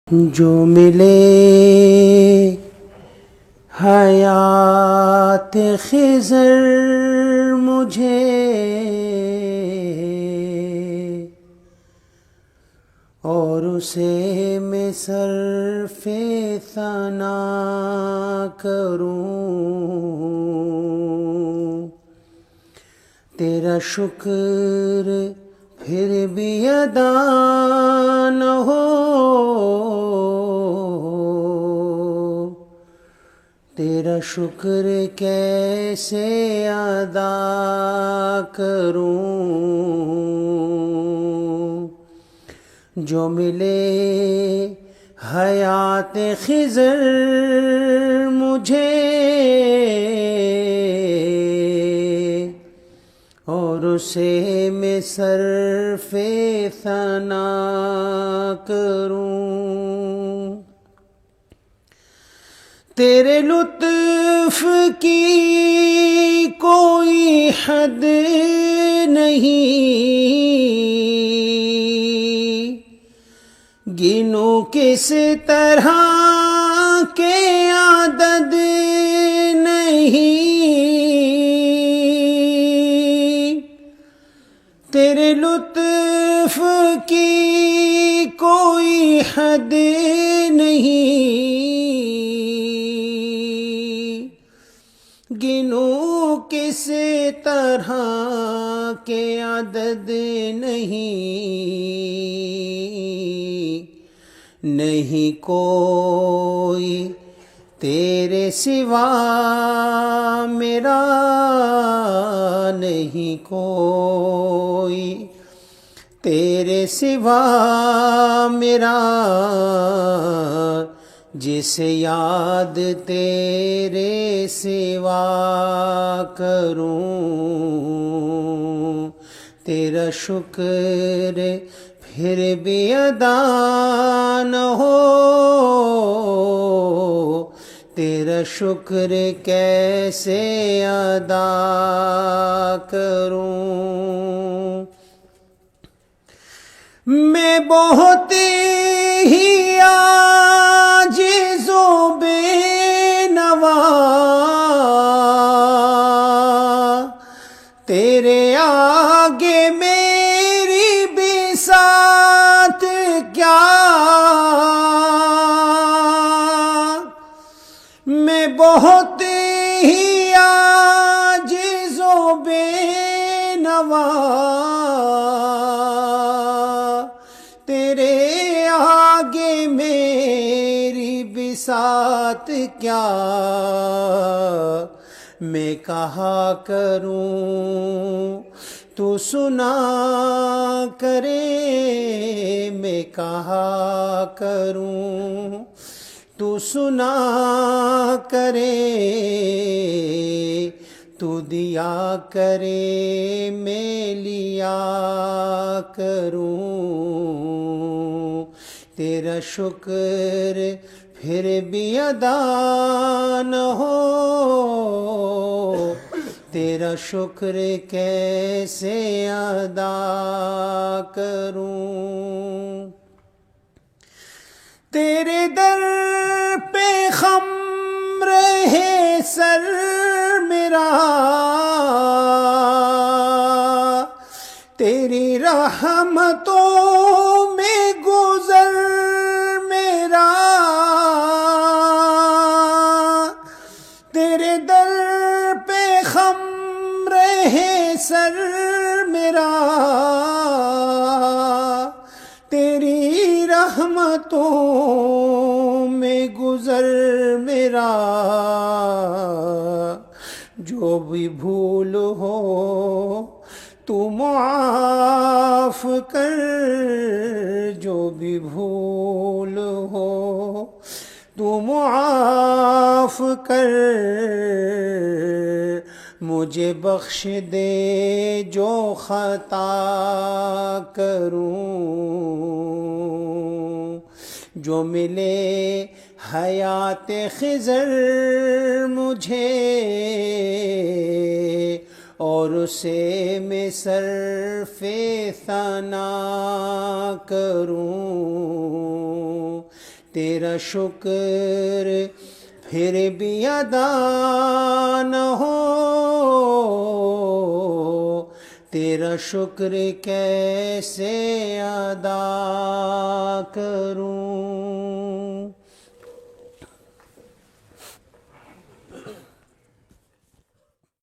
جو ملے حیات خضر مجھے اور اسے میں صرف ثنا کروں، تیرا شکر پھر بھی ادا نہ ہو، تیرا شکر کیسے ادا کروں؟ جو ملے حیات خضر مجھے اور اسے میں صرف ثنا کروں، تیرے لطف کی کوئی حد نہیں، گنوں کس طرح کے عدد نہیں، تیرے لطف کی کوئی حد نہیں، گنوں کس طرح کے عدد نہیں کوئی تیرے سوا میرا، نہیں کوئی تیرے سوا میرا، جسے یاد تیرے سوا کروں، تیرا شکر پھر بھی ادا نہ ہو، تیرا شکر کیسے ادا کروں؟ میں بہت ہی عاجز و بے نوا، تیرے آگے میری بساط کیا، میں بہت ہی عاجز و بے نوا، تیرے آگے میری بساط کیا، میں کہا کروں تو سنا کرے، میں کہا کروں تو سنا کرے، تو دیا کرے میں لیا کروں، تیرا شکر پھر بھی ادا نہ ہو، تیرا شکر کیسے ادا کروں؟ تیرے در پہ خم رہے سر میرا، تیری رحمتوں میں گزر میرا، تیرے در پہ خم رہے سر میرا، تیری رحمتوں میں گزر میرا، جو بھی بھول ہو تو معاف کر، جو بھی بھول ہو تو معاف کر، مجھے بخش دے جو خطا کروں، جو ملے حیات خضر مجھے اور اسے میں صرف ثنا کروں، تیرا شکر پھر بھی ادا نہ ہو، تیرا شکر کیسے ادا کروں۔